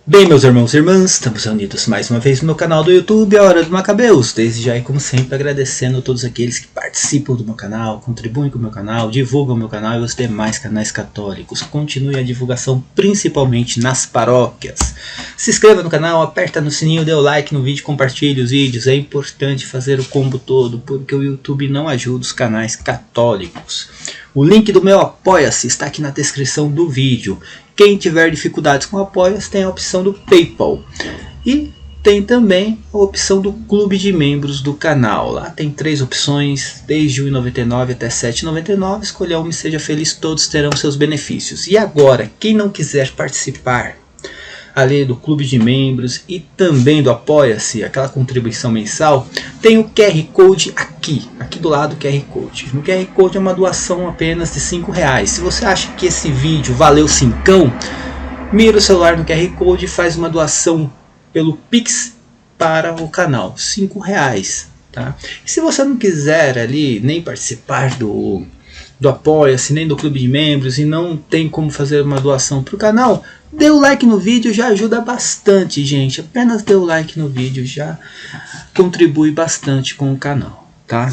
Bem, meus irmãos e irmãs, estamos reunidos mais uma vez no meu canal do YouTube, a Hora do Macabeus. Desde já e como sempre agradecendo a todos aqueles que participam do meu canal, contribuem com o meu canal, divulgam o meu canal e os demais canais católicos. Continue a divulgação principalmente nas paróquias. Se inscreva no canal, aperta no sininho, dê o like no vídeo, compartilhe os vídeos. É importante fazer o combo todo, porque o YouTube não ajuda os canais católicos. O link do meu Apoia-se está aqui na descrição do vídeo. Quem tiver dificuldades com Apoia-se tem a opção do PayPal. E tem também a opção do clube de membros do canal. Lá tem 3 opções, desde R$ 1,99 até R$ 7,99. Escolha uma e seja feliz, todos terão seus benefícios. E agora, quem não quiser participar ali do clube de membros e também do Apoia-se, aquela contribuição mensal, tem o QR Code aqui do lado do QR Code. No QR Code é uma doação apenas de R$5. Se você acha que esse vídeo valeu cincão, mira o celular no QR Code e faz uma doação pelo Pix para o canal, R$5, tá? E se você não quiser ali nem participar do Apoia-se, nem do clube de membros e não tem como fazer uma doação para o canal, dê o like no vídeo, já ajuda bastante, gente. Apenas dê o like no vídeo já contribui bastante com o canal, tá?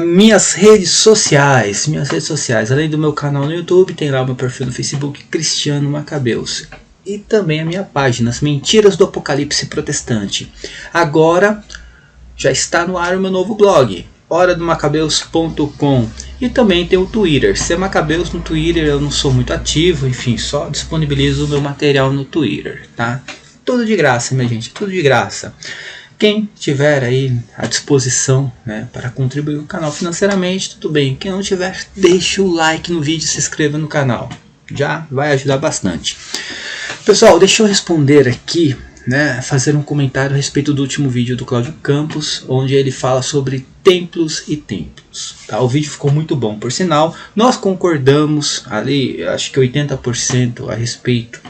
Minhas redes sociais, além do meu canal no YouTube, tem lá o meu perfil no Facebook, Cristiano Macabeus, e também a minha página, As Mentiras do Apocalipse Protestante. Agora já está no ar o meu novo blog, horadomacabeus.com, e também tem o Twitter, C Macabeus no Twitter. Eu não sou muito ativo, enfim, só disponibilizo o meu material no Twitter, tá? Tudo de graça, minha gente, tudo de graça. Quem tiver aí à disposição, né, para contribuir com o canal financeiramente, tudo bem. Quem não tiver, deixa o like no vídeo e se inscreva no canal, já vai ajudar bastante. Pessoal, deixa eu responder aqui, né, fazer um comentário a respeito do último vídeo do Cláudio Campos, onde ele fala sobre templos e templos, tá? O vídeo ficou muito bom, por sinal. Nós concordamos ali, acho que 80% a respeito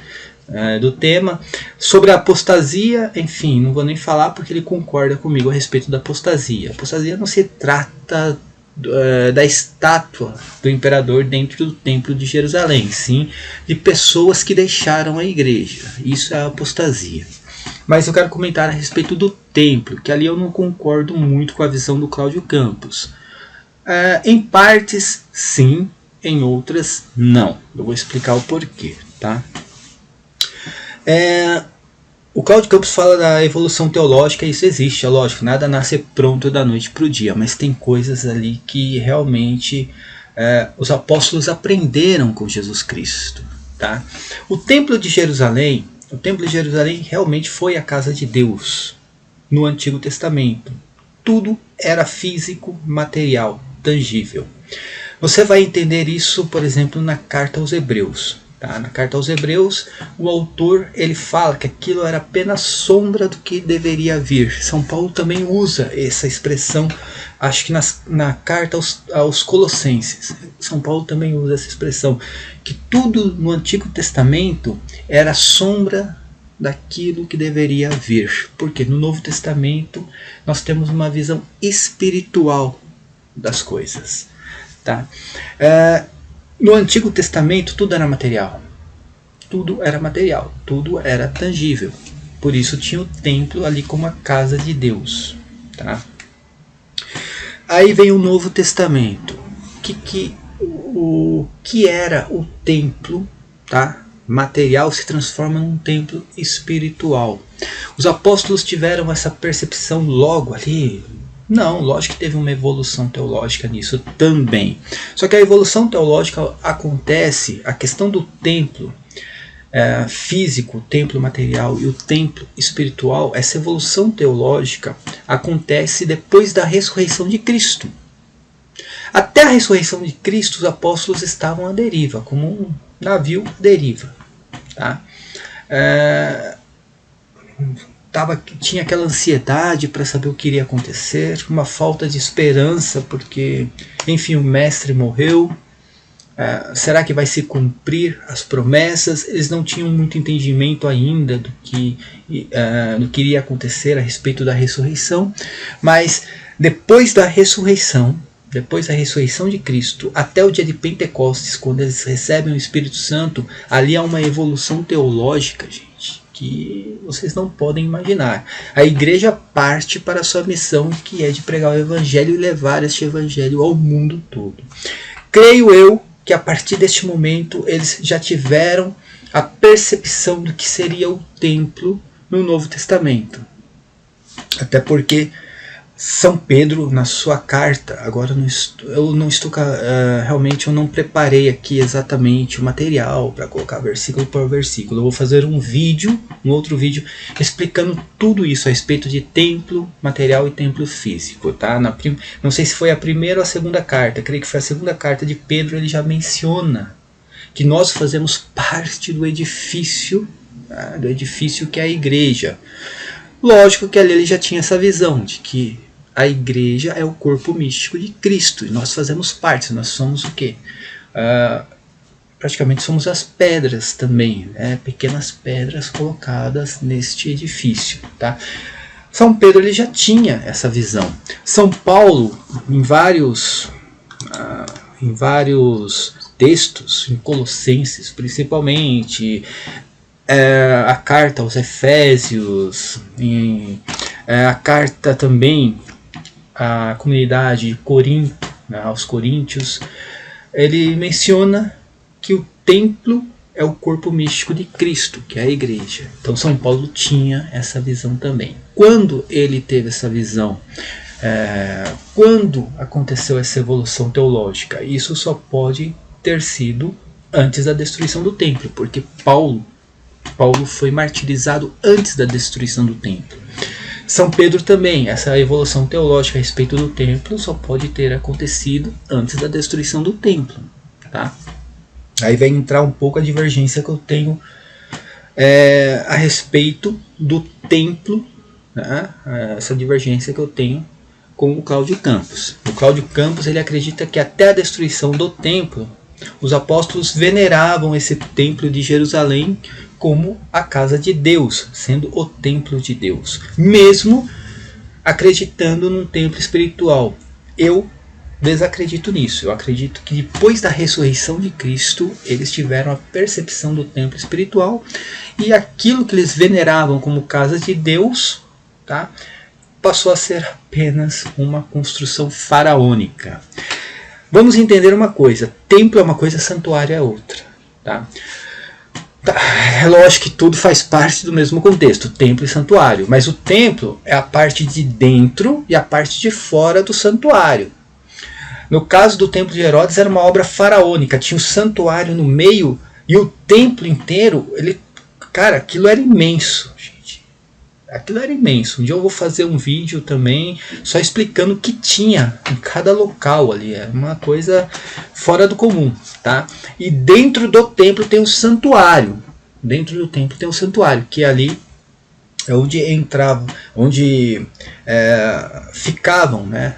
do tema. Sobre a apostasia, enfim, não vou nem falar porque ele concorda comigo a respeito da apostasia. A apostasia não se trata da estátua do imperador dentro do templo de Jerusalém, sim de pessoas que deixaram a igreja. Isso é a apostasia. Mas eu quero comentar a respeito do templo, que ali eu não concordo muito com a visão do Cláudio Campos. Em partes sim, em outras não. Eu vou explicar o porquê, tá? O Cláudio Campos fala da evolução teológica, isso existe, é lógico, nada nasce pronto da noite para o dia, mas tem coisas ali que realmente os apóstolos aprenderam com Jesus Cristo, tá? O Templo de Jerusalém realmente foi a casa de Deus no Antigo Testamento. Tudo era físico, material, tangível. Você vai entender isso, por exemplo, na Carta aos Hebreus. Tá? Na Carta aos Hebreus, o autor ele fala que aquilo era apenas sombra do que deveria vir. São Paulo também usa essa expressão, acho que na Carta aos Colossenses. São Paulo também usa essa expressão, que tudo no Antigo Testamento era sombra daquilo que deveria vir. Porque no Novo Testamento nós temos uma visão espiritual das coisas. Tá? No Antigo Testamento tudo era material, tudo era tangível, por isso tinha o templo ali como a casa de Deus, tá? Aí vem o Novo Testamento, o que era o templo, tá? Material se transforma num templo espiritual. Os apóstolos tiveram essa percepção logo ali? Não, lógico que teve uma evolução teológica nisso também. Só que a evolução teológica acontece, a questão do templo físico, o templo material e o templo espiritual, essa evolução teológica acontece depois da ressurreição de Cristo. Até a ressurreição de Cristo, os apóstolos estavam à deriva, como um navio à deriva. Tá? Tinha aquela ansiedade para saber o que iria acontecer, uma falta de esperança, porque, enfim, o mestre morreu. Será que vai se cumprir as promessas? Eles não tinham muito entendimento ainda do que iria acontecer a respeito da ressurreição, mas depois da ressurreição, depois da ressurreição de Cristo, até o dia de Pentecostes, quando eles recebem o Espírito Santo, ali há uma evolução teológica, gente, que vocês não podem imaginar. A igreja parte para a sua missão, que é de pregar o Evangelho e levar este Evangelho ao mundo todo. Creio eu que a partir deste momento eles já tiveram a percepção do que seria o templo no Novo Testamento. Até porque São Pedro, na sua carta, agora realmente eu não preparei aqui exatamente o material para colocar versículo por versículo. Eu vou fazer um outro vídeo, explicando tudo isso a respeito de templo material e templo físico. Tá? Não sei se foi a primeira ou a segunda carta, creio que foi a segunda carta de Pedro, ele já menciona que nós fazemos parte do edifício que é a igreja. Lógico que ali ele já tinha essa visão de que a igreja é o corpo místico de Cristo. E nós fazemos parte. Nós somos o quê? Praticamente somos as pedras também. Pequenas pedras colocadas neste edifício. Tá? São Pedro ele já tinha essa visão. São Paulo, em vários textos, em Colossenses principalmente, a carta aos Efésios, a carta também à comunidade de Corinto, aos Coríntios, ele menciona que o templo é o corpo místico de Cristo, que é a igreja. Então São Paulo tinha essa visão também. Quando ele teve essa visão, quando aconteceu essa evolução teológica, isso só pode ter sido antes da destruição do templo, porque Paulo foi martirizado antes da destruição do templo. São Pedro também, essa evolução teológica a respeito do templo só pode ter acontecido antes da destruição do templo. Tá? Aí vai entrar um pouco a divergência que eu tenho a respeito do templo, né? Essa divergência que eu tenho com o Cláudio Campos. O Cláudio Campos ele acredita que até a destruição do templo, os apóstolos veneravam esse templo de Jerusalém como a casa de Deus, sendo o templo de Deus, mesmo acreditando num templo espiritual. Eu desacredito nisso. Eu acredito que depois da ressurreição de Cristo, eles tiveram a percepção do templo espiritual e aquilo que eles veneravam como casa de Deus, tá, passou a ser apenas uma construção faraônica. Vamos entender uma coisa: templo é uma coisa, santuário é outra. Tá? É lógico que tudo faz parte do mesmo contexto, templo e santuário, mas o templo é a parte de dentro e a parte de fora do santuário. No caso do templo de Herodes era uma obra faraônica, tinha o santuário no meio e o templo inteiro, aquilo era imenso, gente. Aquilo era imenso. Um dia eu vou fazer um vídeo também só explicando o que tinha em cada local ali, é uma coisa fora do comum, tá? E dentro do templo tem um santuário. Dentro do templo tem um santuário, que ali é onde entravam, onde ficavam, né,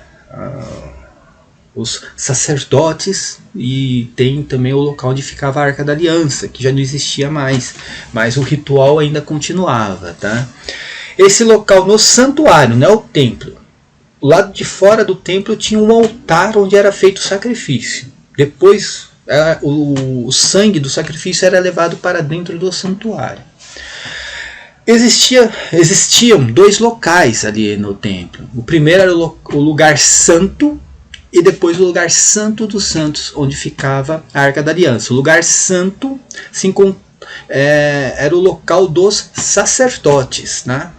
os sacerdotes, e tem também o local onde ficava a Arca da Aliança, que já não existia mais, mas o ritual ainda continuava, tá? Esse local no santuário, não é o templo. O lado de fora do templo tinha um altar onde era feito o sacrifício. Depois o sangue do sacrifício era levado para dentro do santuário. Existiam dois locais ali no templo. O primeiro era o lugar santo e depois o lugar santo dos santos, onde ficava a Arca da Aliança. O lugar santo era o local dos sacerdotes, né?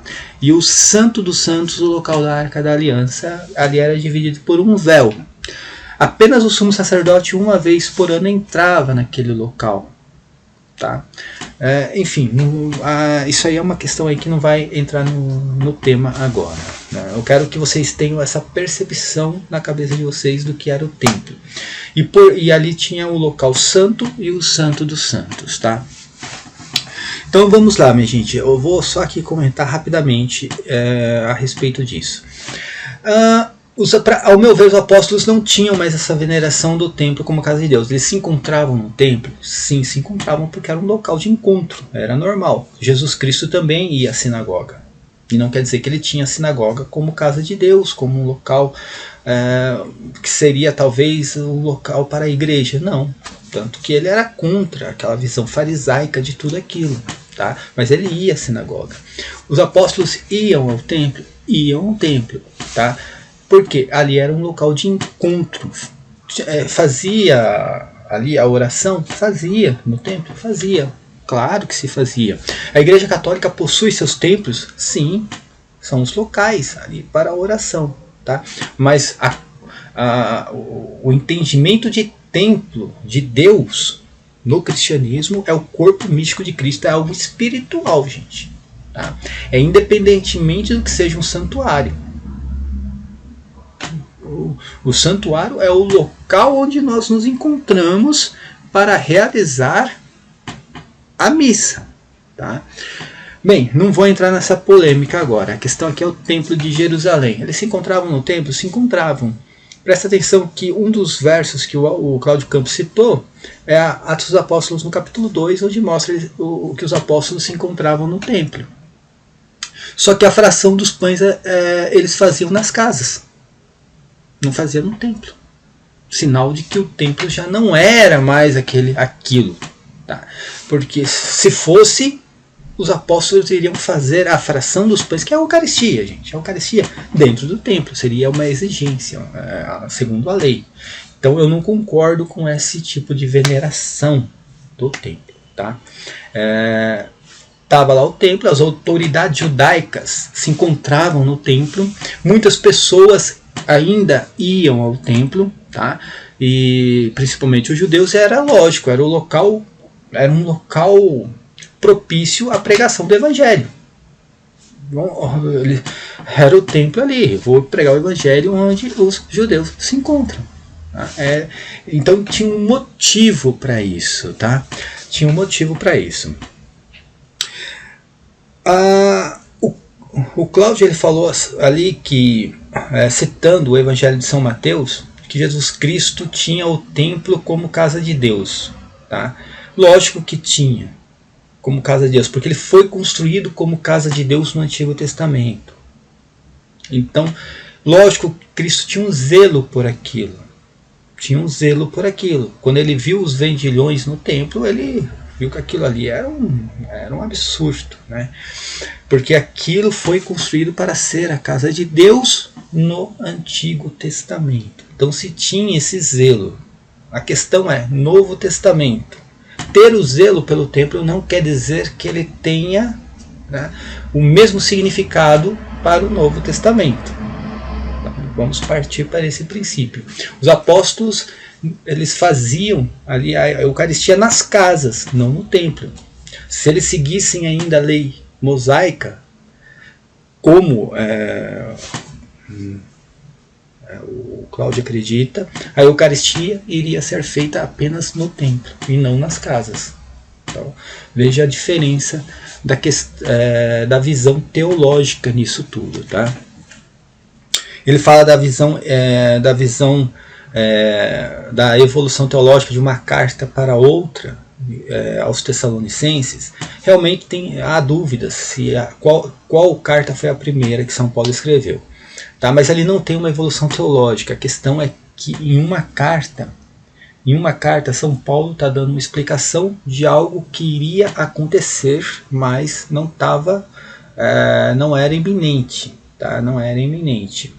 E o santo dos santos, o local da Arca da Aliança, ali era dividido por um véu. Apenas o sumo sacerdote uma vez por ano entrava naquele local, tá? Enfim, isso aí é uma questão aí que não vai entrar no tema agora, né? Eu quero que vocês tenham essa percepção na cabeça de vocês do que era o templo. E ali tinha o local santo e o santo dos santos, tá? Então vamos lá, minha gente. Eu vou só aqui comentar rapidamente a respeito disso. Ao meu ver, os apóstolos não tinham mais essa veneração do templo como casa de Deus. Eles se encontravam no templo? Sim, se encontravam porque era um local de encontro. Era normal. Jesus Cristo também ia à sinagoga. E não quer dizer que ele tinha a sinagoga como casa de Deus, como um local que seria talvez um local para a igreja. Não, tanto que ele era contra aquela visão farisaica de tudo aquilo, tá? Mas ele ia à sinagoga. Os apóstolos iam ao templo? Iam ao templo, tá? Porque ali era um local de encontro. Fazia ali a oração? Fazia. No templo? Fazia. Claro que se fazia. A Igreja Católica possui seus templos? Sim, são os locais ali para a oração, tá? Mas o entendimento de templo de Deus no cristianismo é o corpo místico de Cristo, é algo espiritual, gente. Tá? É independentemente do que seja um santuário. O santuário é o local onde nós nos encontramos para realizar a missa. Tá? Bem, não vou entrar nessa polêmica agora. A questão aqui é o templo de Jerusalém. Eles se encontravam no templo? Se encontravam. Presta atenção que um dos versos que o Cláudio Campos citou é Atos dos Apóstolos no capítulo 2, onde mostra que os apóstolos se encontravam no templo. Só que a fração dos pães eles faziam nas casas. Não faziam no templo. Sinal de que o templo já não era mais aquilo. Tá? Porque se fosse, os apóstolos iriam fazer a fração dos pães, que é a Eucaristia, gente. A Eucaristia dentro do templo seria uma exigência, segundo a lei. Então eu não concordo com esse tipo de veneração do templo. Tá? Estava lá o templo, as autoridades judaicas se encontravam no templo, muitas pessoas ainda iam ao templo, tá? E principalmente os judeus, era lógico, era um local propício à pregação do evangelho. Era o templo ali, vou pregar o evangelho onde os judeus se encontram. Tá? Então tinha um motivo para isso, tá? Tinha um motivo para isso. O Cláudio ele falou ali que, citando o Evangelho de São Mateus, que Jesus Cristo tinha o templo como casa de Deus. Tá? Lógico que tinha como casa de Deus, porque ele foi construído como casa de Deus no Antigo Testamento. Então, lógico que Cristo tinha um zelo por aquilo. Tinha um zelo por aquilo. Quando ele viu os vendilhões no templo, ele viu que aquilo ali era um absurdo, né? Porque aquilo foi construído para ser a casa de Deus no Antigo Testamento. Então se tinha esse zelo. A questão é, Novo Testamento. Ter o zelo pelo templo não quer dizer que ele tenha, né, o mesmo significado para o Novo Testamento. Então, vamos partir para esse princípio. Os apóstolos eles faziam ali a Eucaristia nas casas, não no templo. Se eles seguissem ainda a lei mosaica, como o Cláudio acredita, a Eucaristia iria ser feita apenas no templo e não nas casas. Então, veja a diferença da visão teológica nisso tudo. Tá? Ele fala da visão da evolução teológica de uma carta para outra, aos Tessalonicenses. Realmente há dúvidas se qual carta foi a primeira que São Paulo escreveu. Tá? Mas ali não tem uma evolução teológica. A questão é que em uma carta São Paulo está dando uma explicação de algo que iria acontecer, mas não era iminente. Tá? Não era iminente.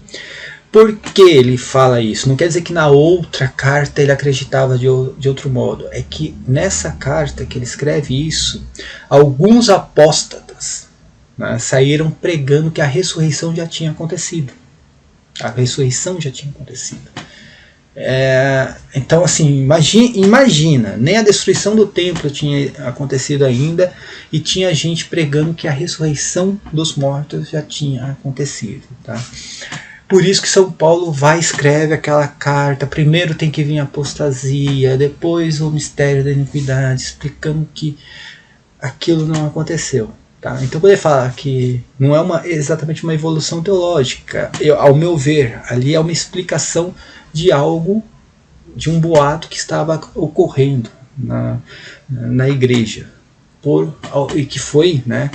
Por que ele fala isso? Não quer dizer que na outra carta ele acreditava de outro modo. É que nessa carta que ele escreve isso, alguns apóstatas, né, saíram pregando que a ressurreição já tinha acontecido. A ressurreição já tinha acontecido. Então, assim, imagina, nem a destruição do templo tinha acontecido ainda e tinha gente pregando que a ressurreição dos mortos já tinha acontecido. Tá? Por isso que São Paulo vai e escreve aquela carta. Primeiro tem que vir a apostasia, depois o mistério da iniquidade, explicando que aquilo não aconteceu. Tá? Então quando ele fala que não é exatamente uma evolução teológica, ao meu ver, ali é uma explicação de algo, de um boato que estava ocorrendo na igreja. e que foi, né,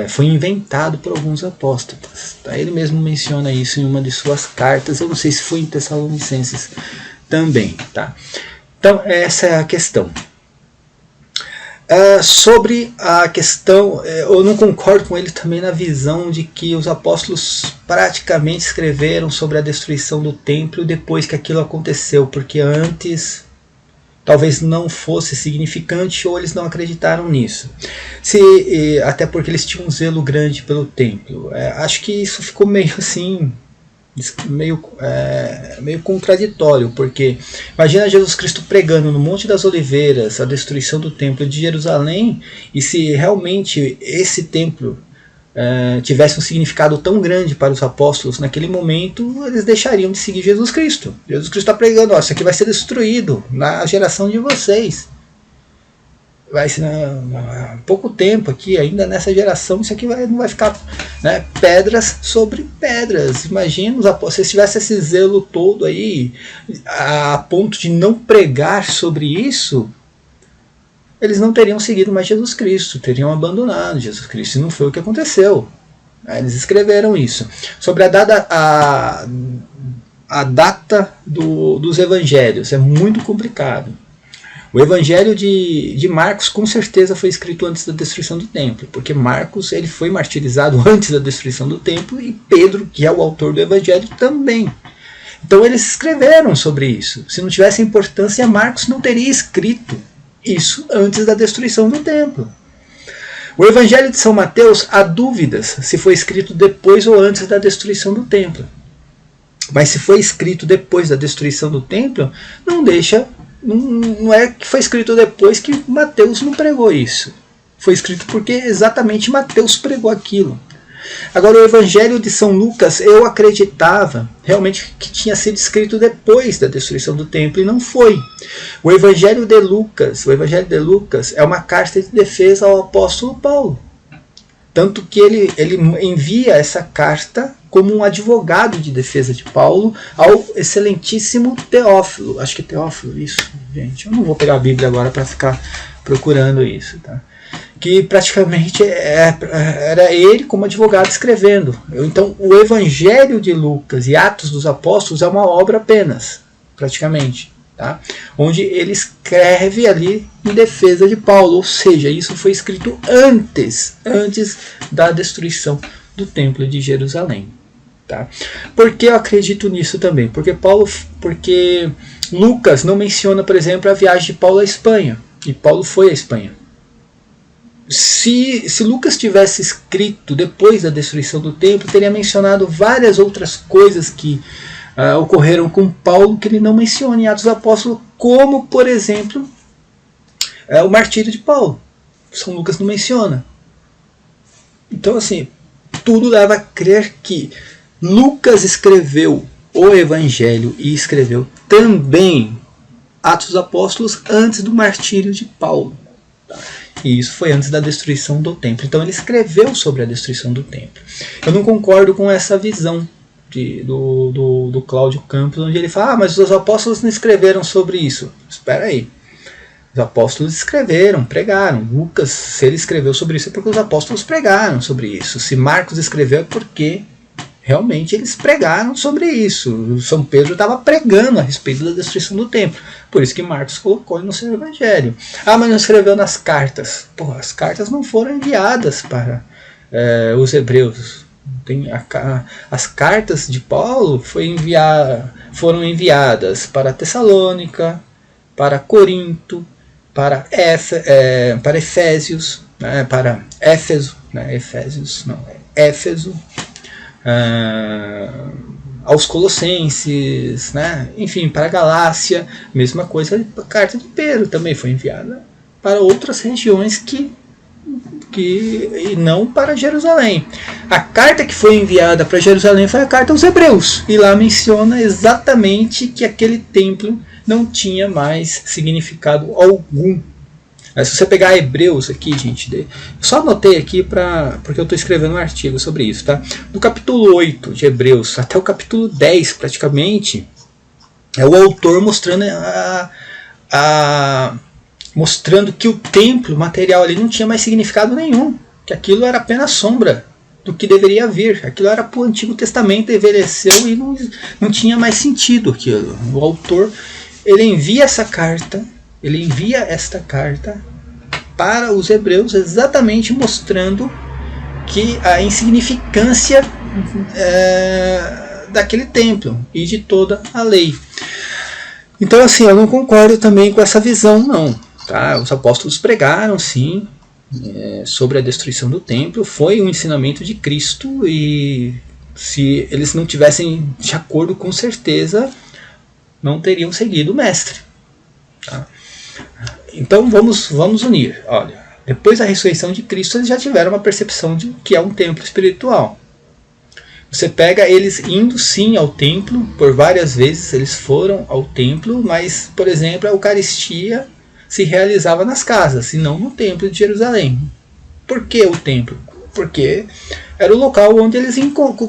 foi inventado por alguns apóstatas. Tá? Ele mesmo menciona isso em uma de suas cartas, eu não sei se foi em Tessalonicenses também. Tá? Então essa é a questão. Sobre a questão, eu não concordo com ele também na visão de que os apóstolos praticamente escreveram sobre a destruição do templo depois que aquilo aconteceu, porque antes talvez não fosse significante ou eles não acreditaram nisso. Até porque eles tinham um zelo grande pelo templo. Acho que isso ficou meio assim, meio contraditório, porque imagina Jesus Cristo pregando no Monte das Oliveiras a destruição do templo de Jerusalém, e se realmente esse templo tivesse um significado tão grande para os apóstolos naquele momento, eles deixariam de seguir Jesus Cristo. Jesus Cristo está pregando, isso aqui vai ser destruído na geração de vocês. Vai ser há pouco tempo aqui, ainda nessa geração, isso aqui não vai ficar, né, pedras sobre pedras. Imagina se tivesse esse zelo todo aí, a ponto de não pregar sobre isso, eles não teriam seguido mais Jesus Cristo, teriam abandonado Jesus Cristo, e não foi o que aconteceu. Eles escreveram isso. Sobre a data dos evangelhos, é muito complicado. O evangelho de Marcos com certeza foi escrito antes da destruição do templo, porque Marcos ele foi martirizado antes da destruição do templo, e Pedro, que é o autor do evangelho, também. Então eles escreveram sobre isso. Se não tivesse importância, Marcos não teria escrito isso antes da destruição do templo. O evangelho de São Mateus, há dúvidas se foi escrito depois ou antes da destruição do templo. Mas se foi escrito depois da destruição do templo, não é que foi escrito depois que Mateus não pregou isso. Foi escrito porque exatamente Mateus pregou aquilo. Agora, o Evangelho de São Lucas, eu acreditava realmente que tinha sido escrito depois da destruição do templo, e não foi. O Evangelho de Lucas é uma carta de defesa ao apóstolo Paulo. Tanto que ele envia essa carta como um advogado de defesa de Paulo ao excelentíssimo Teófilo. Acho que é Teófilo, isso, gente. Eu não vou pegar a Bíblia agora para ficar procurando isso, tá? Que praticamente era ele como advogado escrevendo. Então, o Evangelho de Lucas e Atos dos Apóstolos é uma obra apenas, praticamente. Tá? Onde ele escreve ali em defesa de Paulo, ou seja, isso foi escrito antes da destruição do Templo de Jerusalém. Tá? Por que eu acredito nisso também? Porque Lucas não menciona, por exemplo, a viagem de Paulo à Espanha, e Paulo foi à Espanha. Se Lucas tivesse escrito depois da destruição do templo, teria mencionado várias outras coisas que ocorreram com Paulo que ele não menciona em Atos dos Apóstolos, como, por exemplo, o martírio de Paulo. São Lucas não menciona. Então, assim, tudo leva a crer que Lucas escreveu o Evangelho e escreveu também Atos dos Apóstolos antes do martírio de Paulo. Tá? E isso foi antes da destruição do templo. Então ele escreveu sobre a destruição do templo. Eu não concordo com essa visão do Cláudio Campos, onde ele fala, mas os apóstolos não escreveram sobre isso. Espera aí. Os apóstolos escreveram, pregaram. Lucas, se ele escreveu sobre isso, é porque os apóstolos pregaram sobre isso. Se Marcos escreveu, é porque realmente eles pregaram sobre isso. O São Pedro estava pregando a respeito da destruição do templo. Por isso que Marcos colocou no seu evangelho. Mas não escreveu nas cartas. As cartas não foram enviadas para os hebreus. As cartas de Paulo foram enviadas para Tessalônica, para Corinto, para Efésios, né, para Éfeso, né, Éfeso, aos Colossenses, né, enfim, para a Galácia. Mesma coisa, a carta de Pedro também foi enviada para outras regiões e não para Jerusalém. A carta que foi enviada para Jerusalém foi a carta aos Hebreus, e lá menciona exatamente que aquele templo não tinha mais significado algum. Se você pegar Hebreus aqui, gente, eu só anotei aqui porque eu estou escrevendo um artigo sobre isso, tá? Do capítulo 8 de Hebreus até o capítulo 10, praticamente, é o autor mostrando mostrando que o templo material ali não tinha mais significado nenhum, que aquilo era apenas sombra do que deveria vir. Aquilo era para o Antigo Testamento, envelheceu e não tinha mais sentido aquilo. O autor, ele envia esta carta para os hebreus, exatamente mostrando que a insignificância daquele templo e de toda a lei. Então, assim, eu não concordo também com essa visão, não. Tá? Os apóstolos pregaram, sim, sobre a destruição do templo. Foi um ensinamento de Cristo, e se eles não tivessem de acordo, com certeza não teriam seguido o mestre. Tá? Então vamos unir. Olha, depois da ressurreição de Cristo, eles já tiveram uma percepção de que é um templo espiritual. Você pega eles indo sim ao templo, por várias vezes eles foram ao templo, mas, por exemplo, a Eucaristia se realizava nas casas e não no templo de Jerusalém. Por que o templo? Porque era o local onde eles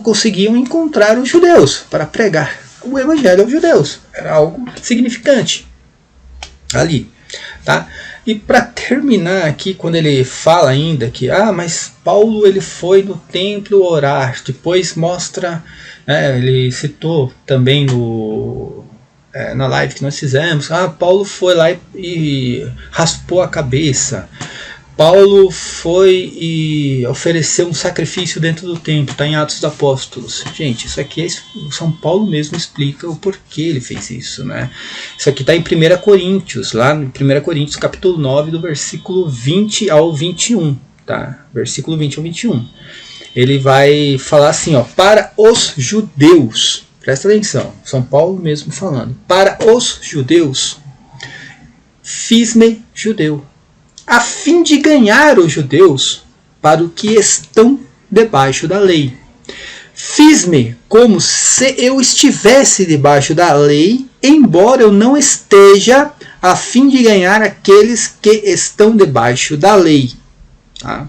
conseguiam encontrar os judeus para pregar o evangelho aos judeus. Era algo significante ali. Tá? E para terminar aqui, quando ele fala ainda que mas Paulo ele foi no templo orar, depois mostra, ele citou também na live que nós fizemos, Paulo foi lá e raspou a cabeça, Paulo foi e ofereceu um sacrifício dentro do templo, está em Atos dos Apóstolos. Gente, isso aqui o São Paulo mesmo explica o porquê ele fez isso, né? Isso aqui está em 1 Coríntios, lá no 1 Coríntios capítulo 9, do versículo 20 ao 21. Tá? Versículo 20 ao 21. Ele vai falar assim, para os judeus, presta atenção, São Paulo mesmo falando, para os judeus, fiz-me judeu, a fim de ganhar os judeus para o que estão debaixo da lei. Fiz-me como se eu estivesse debaixo da lei, embora eu não esteja, a fim de ganhar aqueles que estão debaixo da lei. Tá?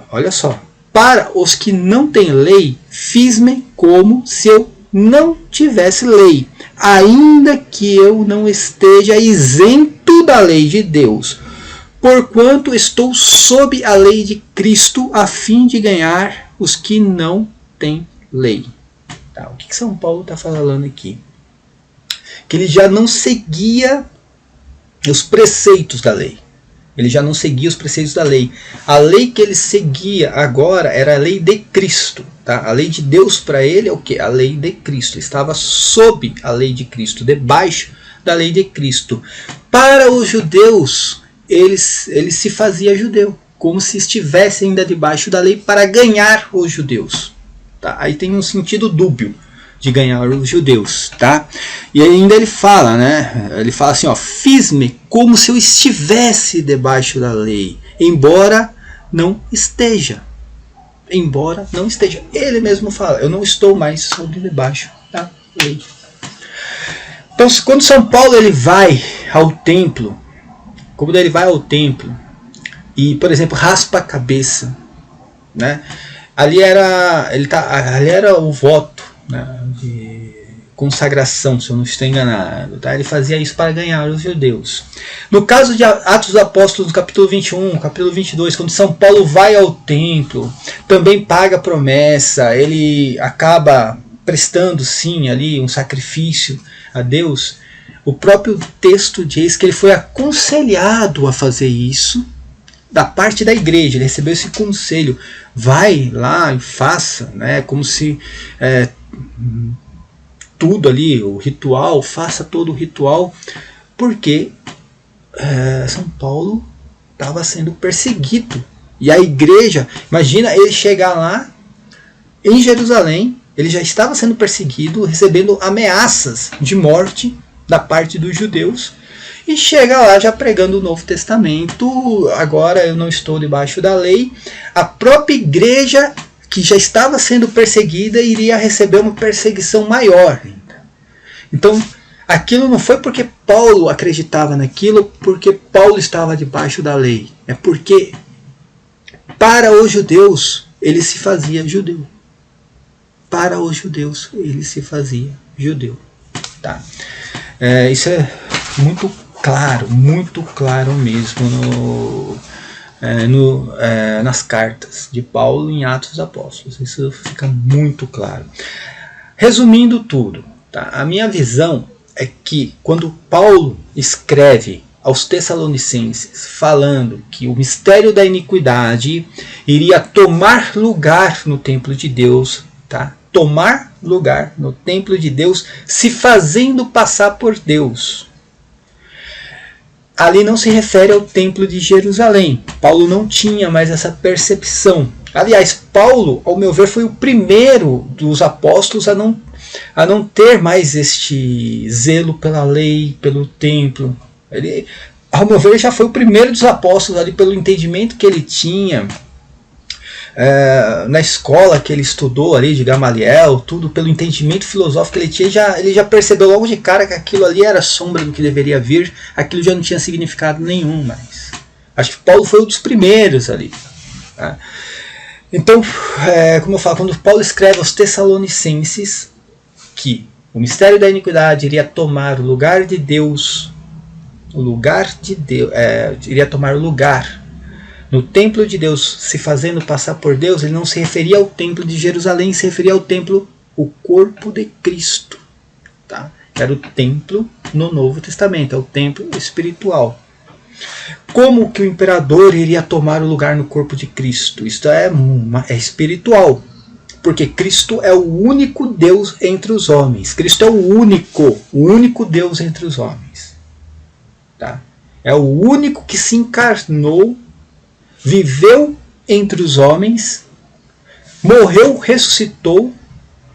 Olha só, para os que não têm lei, fiz-me como se eu não tivesse lei, ainda que eu não esteja isento da lei de Deus, porquanto estou sob a lei de Cristo, a fim de ganhar os que não têm lei. Tá, o que São Paulo está falando aqui? Que ele já não seguia os preceitos da lei. Ele já não seguia os preceitos da lei. A lei que ele seguia agora era a lei de Cristo. Tá? A lei de Deus para ele é o quê? A lei de Cristo. Ele estava sob a lei de Cristo, debaixo da lei de Cristo. Para os judeus, ele se fazia judeu, como se estivesse ainda debaixo da lei para ganhar os judeus. Tá? Aí tem um sentido dúbio de ganhar os judeus, tá? E ainda ele fala, né? Ele fala assim, fiz-me como se eu estivesse debaixo da lei, embora não esteja. Embora não esteja. Ele mesmo fala, eu não estou mais sob debaixo da lei. Então, quando São Paulo ele vai ao templo, e, por exemplo, raspa a cabeça, né? Ali era o voto, né, de consagração, se eu não estou enganado. Tá? Ele fazia isso para ganhar os judeus. No caso de Atos dos Apóstolos, no capítulo 21, capítulo 22, quando São Paulo vai ao templo, também paga a promessa, ele acaba prestando sim ali um sacrifício a Deus. O próprio texto diz que ele foi aconselhado a fazer isso da parte da igreja, ele recebeu esse conselho, vai lá e faça, né, como se tudo ali, o ritual, faça todo o ritual, porque São Paulo estava sendo perseguido, e a igreja, imagina ele chegar lá em Jerusalém, ele já estava sendo perseguido, recebendo ameaças de morte da parte dos judeus, e chega lá já pregando o Novo Testamento, agora eu não estou debaixo da lei. A própria igreja, que já estava sendo perseguida, iria receber uma perseguição maior. Então, aquilo não foi porque Paulo acreditava naquilo, porque Paulo estava debaixo da lei. É porque, para os judeus, ele se fazia judeu. Para os judeus, ele se fazia judeu. Tá? Isso é muito claro mesmo nas cartas de Paulo em Atos dos Apóstolos. Isso fica muito claro. Resumindo tudo, tá? A minha visão é que quando Paulo escreve aos Tessalonicenses falando que o mistério da iniquidade iria tomar lugar no templo de Deus, tá? Tomar lugar no templo de Deus, se fazendo passar por Deus. Ali não se refere ao templo de Jerusalém. Paulo não tinha mais essa percepção. Aliás, Paulo, ao meu ver, foi o primeiro dos apóstolos a não ter mais este zelo pela lei, pelo templo. Ele, ao meu ver, já foi o primeiro dos apóstolos ali pelo entendimento que ele tinha na escola que ele estudou ali de Gamaliel, tudo pelo entendimento filosófico que ele tinha, ele já percebeu logo de cara que aquilo ali era sombra do que deveria vir, aquilo já não tinha significado nenhum mais. Acho que Paulo foi um dos primeiros ali. Tá? Então, como eu falo, quando Paulo escreve aos Tessalonicenses que o mistério da iniquidade iria tomar o lugar de Deus, iria tomar o lugar no templo de Deus, se fazendo passar por Deus, ele não se referia ao templo de Jerusalém, se referia ao templo, o corpo de Cristo. Tá? Era o templo no Novo Testamento, é o templo espiritual. Como que o imperador iria tomar o lugar no corpo de Cristo? Isso é espiritual, porque Cristo é o único Deus entre os homens. Cristo é o único Deus entre os homens. Tá? É o único que se encarnou, viveu entre os homens, morreu, ressuscitou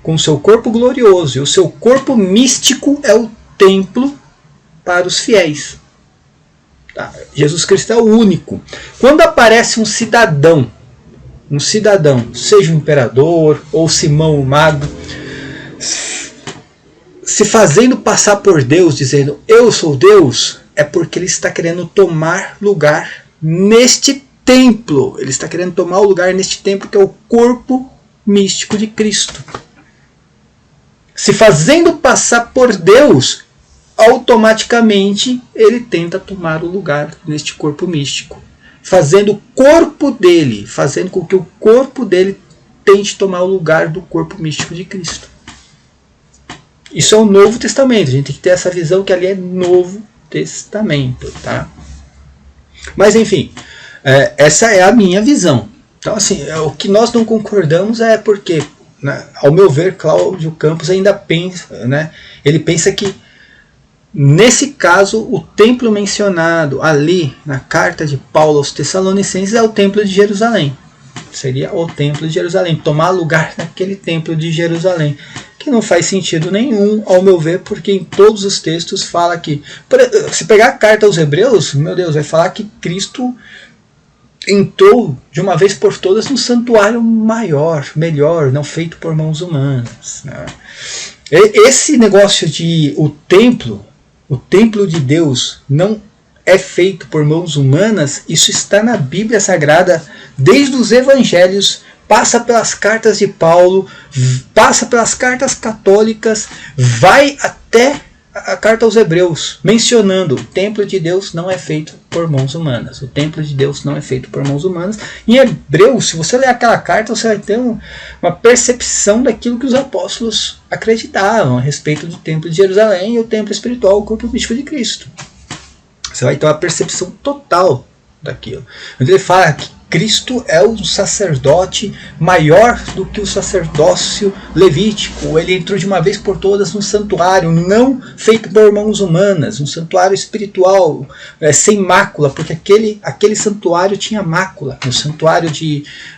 com o seu corpo glorioso. E o seu corpo místico é o templo para os fiéis. Tá? Jesus Cristo é o único. Quando aparece um cidadão, seja o imperador ou Simão o mago, se fazendo passar por Deus, dizendo eu sou Deus, é porque ele está querendo tomar lugar neste templo. Ele está querendo tomar o lugar neste templo que é o corpo místico de Cristo. Se fazendo passar por Deus, automaticamente ele tenta tomar o lugar neste corpo místico. Fazendo o corpo dele, fazendo com que o corpo dele tente tomar o lugar do corpo místico de Cristo. Isso é o Novo Testamento. A gente tem que ter essa visão que ali é Novo Testamento. Tá? Mas enfim, essa é a minha visão. Então, assim, o que nós não concordamos é porque, né, ao meu ver, Cláudio Campos ainda pensa, né, ele pensa que, nesse caso, o templo mencionado ali na carta de Paulo aos Tessalonicenses é o templo de Jerusalém. Seria o templo de Jerusalém, tomar lugar naquele templo de Jerusalém, que não faz sentido nenhum, ao meu ver, porque em todos os textos fala que, se pegar a carta aos Hebreus, meu Deus, vai falar que Cristo entrou de uma vez por todas no santuário maior, melhor, não feito por mãos humanas. Né? Esse negócio de o templo de Deus não é feito por mãos humanas, isso está na Bíblia Sagrada, desde os Evangelhos, passa pelas cartas de Paulo, passa pelas cartas católicas, vai até a carta aos Hebreus, mencionando o templo de Deus não é feito por mãos humanas. O templo de Deus não é feito por mãos humanas. Em Hebreus, se você ler aquela carta, você vai ter uma percepção daquilo que os apóstolos acreditavam a respeito do templo de Jerusalém e o templo espiritual, o corpo místico de Cristo. Você vai ter uma percepção total daquilo. Onde ele fala que Cristo é um sacerdote maior do que o sacerdócio levítico. Ele entrou de uma vez por todas num santuário não feito por mãos humanas, um santuário espiritual, sem mácula, porque aquele santuário tinha mácula. No santuário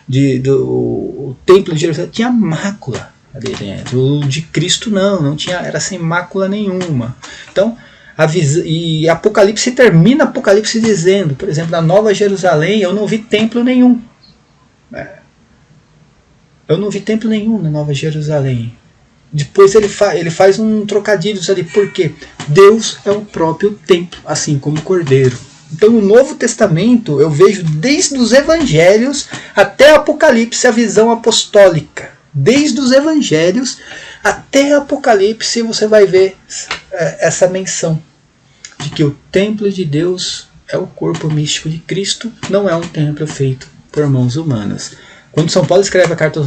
do templo de Jerusalém tinha mácula ali dentro. O de Cristo não tinha, era sem mácula nenhuma. Então, e Apocalipse termina Apocalipse dizendo, por exemplo, na Nova Jerusalém eu não vi templo nenhum. Eu não vi templo nenhum na Nova Jerusalém. Depois ele faz um trocadilho ali, porque Deus é o próprio templo, assim como o Cordeiro. Então no Novo Testamento eu vejo desde os Evangelhos até Apocalipse a visão apostólica. Desde os Evangelhos até Apocalipse você vai ver essa menção de que o templo de Deus é o corpo místico de Cristo, não é um templo feito por mãos humanas. Quando São Paulo escreve a carta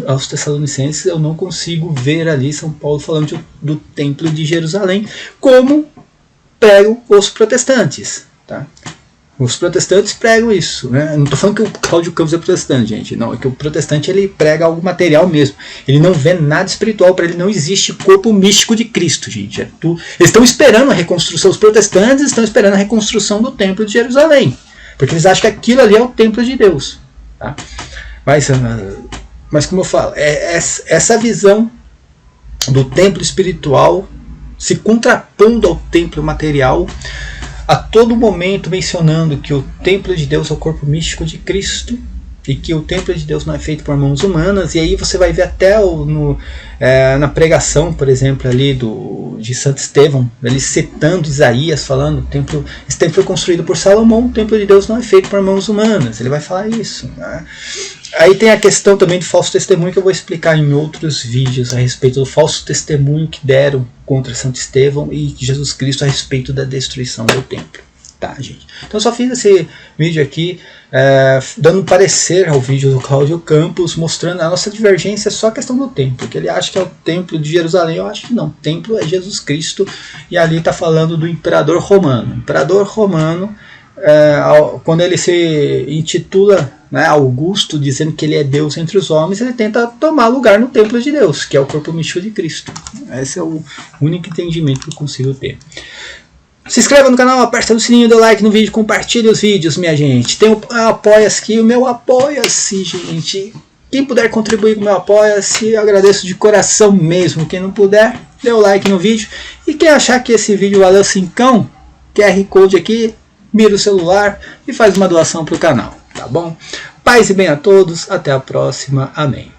aos Tessalonicenses, eu não consigo ver ali São Paulo falando do templo de Jerusalém, como pregam os protestantes. Tá? Os protestantes pregam isso, né? Não estou falando que o Cláudio Campos é protestante, gente. Não, é que o protestante ele prega algo material mesmo. Ele não vê nada espiritual, para ele não existe corpo místico de Cristo, gente. Eles estão esperando a reconstrução, os protestantes estão esperando a reconstrução do templo de Jerusalém, porque eles acham que aquilo ali é o templo de Deus. Tá? Mas como eu falo, essa visão do templo espiritual se contrapondo ao templo material, a todo momento mencionando que o templo de Deus é o corpo místico de Cristo e que o templo de Deus não é feito por mãos humanas. E aí você vai ver até na pregação, por exemplo, ali de Santo Estevão, ele citando Isaías, falando esse templo foi construído por Salomão, o templo de Deus não é feito por mãos humanas. Ele vai falar isso, né? Aí tem a questão também do falso testemunho, que eu vou explicar em outros vídeos a respeito do falso testemunho que deram contra Santo Estevão e Jesus Cristo a respeito da destruição do templo. Tá, gente? Então eu só fiz esse vídeo aqui dando um parecer ao vídeo do Cláudio Campos, mostrando a nossa divergência só a questão do templo, que ele acha que é o templo de Jerusalém. Eu acho que não, o templo é Jesus Cristo, e ali está falando do imperador romano. O imperador romano, quando ele se intitula, né, Augusto, dizendo que ele é Deus entre os homens, ele tenta tomar lugar no templo de Deus, que é o corpo místico de Cristo. Esse é o único entendimento que eu consigo ter. Se inscreva no canal, aperta o sininho, dê like no vídeo, compartilhe os vídeos, minha gente. Tem o Apoia-se aqui, o meu Apoia-se, gente. Quem puder contribuir com o meu Apoia-se, eu agradeço de coração mesmo. Quem não puder, dê o like no vídeo. E quem achar que esse vídeo valeu 5, QR Code aqui, mira o celular e faz uma doação para o canal, tá bom? Paz e bem a todos, até a próxima, amém.